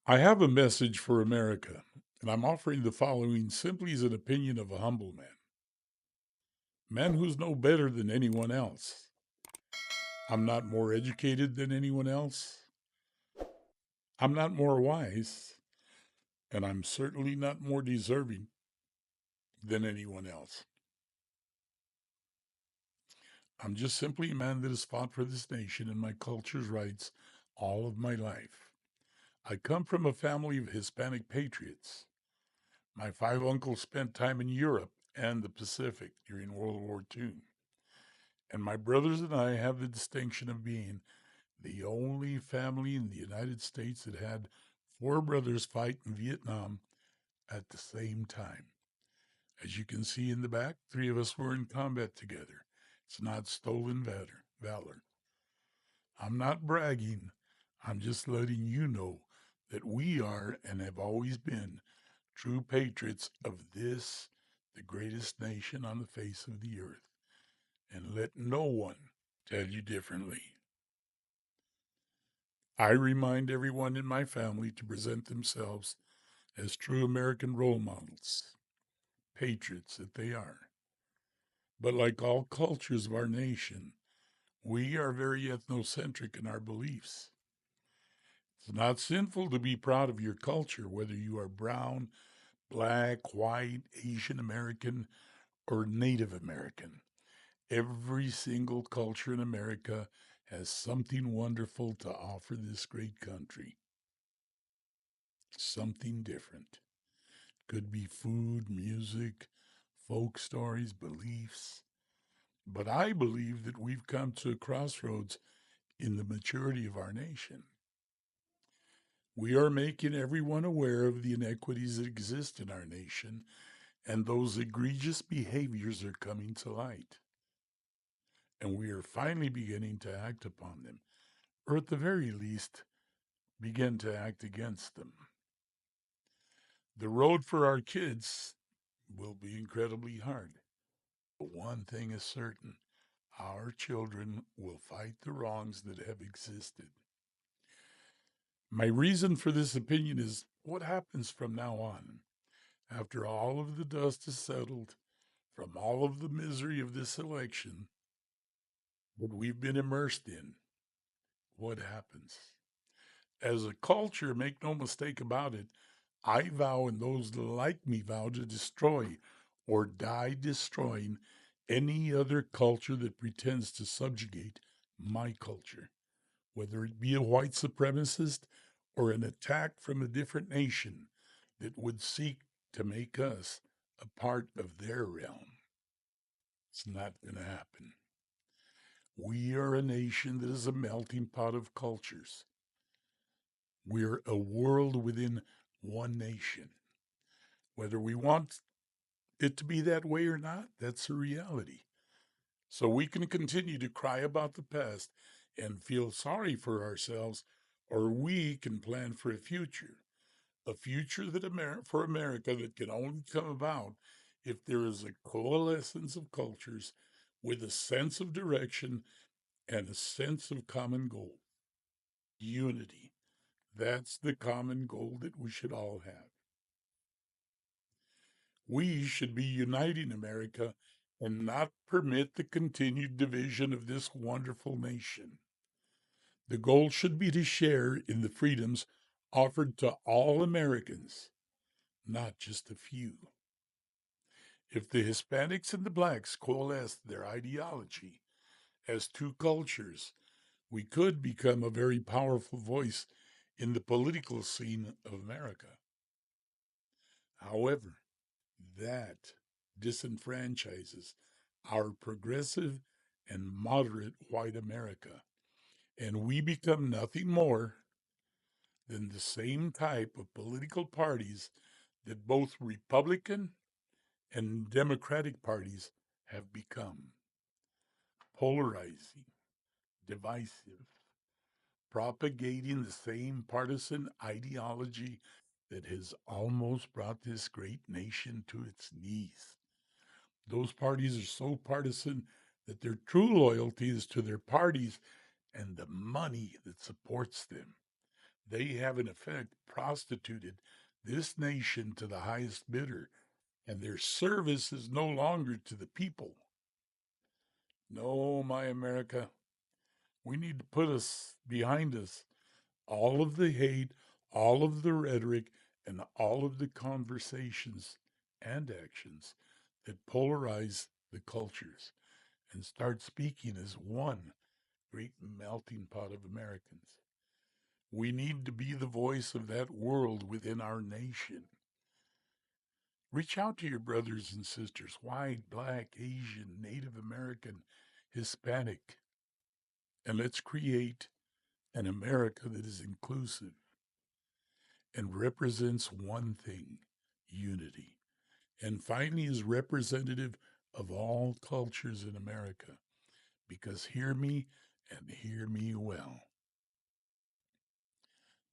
I have a message for America, and I'm offering the following simply as an opinion of a humble man who's no better than anyone else. I'm not more educated than anyone else. I'm not more wise, and I'm certainly not more deserving than anyone else. I'm just simply a man that has fought for this nation and my culture's rights all of my life. I come from a family of Hispanic patriots. My five uncles spent time in Europe and the Pacific during World War II. And my brothers and I have the distinction of being the only family in the United States that had four brothers fight in Vietnam at the same time. As you can see in the back, three of us were in combat together. It's not stolen valor. I'm not bragging. I'm just letting you know that we are and have always been true patriots of this, the greatest nation on the face of the earth. And let no one tell you differently. I remind everyone in my family to present themselves as true American role models, patriots that they are. But like all cultures of our nation, we are very ethnocentric in our beliefs. It's not sinful to be proud of your culture, whether you are brown, black, white, Asian American, or Native American. Every single culture in America has something wonderful to offer this great country. Something different. Could be food, music, folk stories, beliefs. But I believe that we've come to a crossroads in the maturity of our nation. We are making everyone aware of the inequities that exist in our nation, and those egregious behaviors are coming to light. And we are finally beginning to act upon them, or at the very least, begin to act against them. The road for our kids will be incredibly hard. But one thing is certain: our children will fight the wrongs that have existed. My reason for this opinion is what happens from now on, after all of the dust is settled from all of the misery of this election that we've been immersed in. What happens? As a culture, make no mistake about it, I vow and those like me vow to destroy or die destroying any other culture that pretends to subjugate my culture, whether it be a white supremacist or an attack from a different nation that would seek to make us a part of their realm. It's not going to happen. We are a nation that is a melting pot of cultures. We're a world within one nation. Whether we want it to be that way or not, that's a reality. So we can continue to cry about the past and feel sorry for ourselves, or we can plan for a future that for America that can only come about if there is a coalescence of cultures with a sense of direction and a sense of common goal. Unity. That's the common goal that we should all have. We should be uniting America and not permit the continued division of this wonderful nation. The goal should be to share in the freedoms offered to all Americans, not just a few. If the Hispanics and the blacks coalesce their ideology as two cultures, we could become a very powerful voice in the political scene of America. However, that disenfranchises our progressive and moderate white America, and we become nothing more than the same type of political parties that both Republican and Democratic parties have become: polarizing, divisive, propagating the same partisan ideology that has almost brought this great nation to its knees. Those parties are so partisan that their true loyalty is to their parties and the money that supports them. They have, in effect, prostituted this nation to the highest bidder, and their service is no longer to the people. No, my America, we need to put us behind us all of the hate, all of the rhetoric, and all of the conversations and actions that polarize the cultures and start speaking as one great melting pot of Americans. We need to be the voice of that world within our nation. Reach out to your brothers and sisters, white, black, Asian, Native American, Hispanic, and let's create an America that is inclusive and represents one thing: unity. And finally, is representative of all cultures in America. Because hear me and hear me well.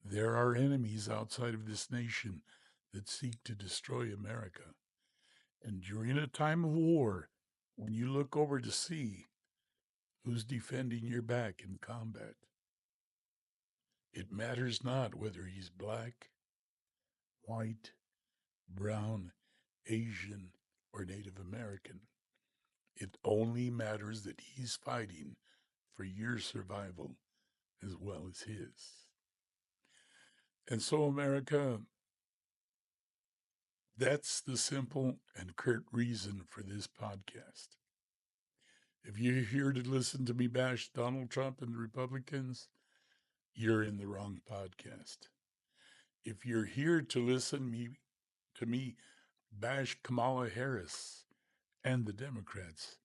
There are enemies outside of this nation that seek to destroy America. And during a time of war, when you look over to see who's defending your back in combat, it matters not whether he's black, white, brown, Asian, or Native American. It only matters that he's fighting for your survival as well as his. And so, America, that's the simple and curt reason for this podcast. If you're here to listen to me bash Donald Trump and the Republicans, you're in the wrong podcast. If you're here to listen to me bash Kamala Harris and the Democrats,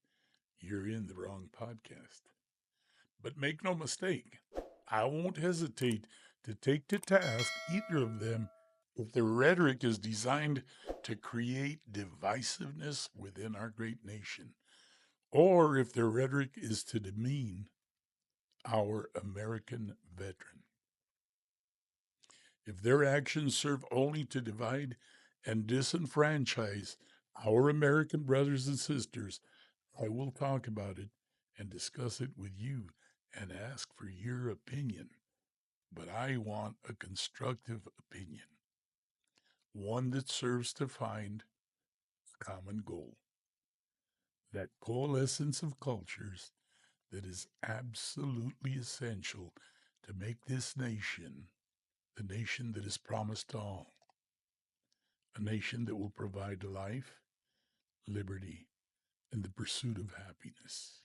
you're in the wrong podcast. But make no mistake, I won't hesitate to take to task either of them if their rhetoric is designed to create divisiveness within our great nation, or if their rhetoric is to demean our American veteran. If their actions serve only to divide and disenfranchise our American brothers and sisters, I will talk about it and discuss it with you and ask for your opinion. But I want a constructive opinion, one that serves to find a common goal, that coalescence of cultures that is absolutely essential to make this nation the nation that is promised to all, a nation that will provide life, liberty, and the pursuit of happiness.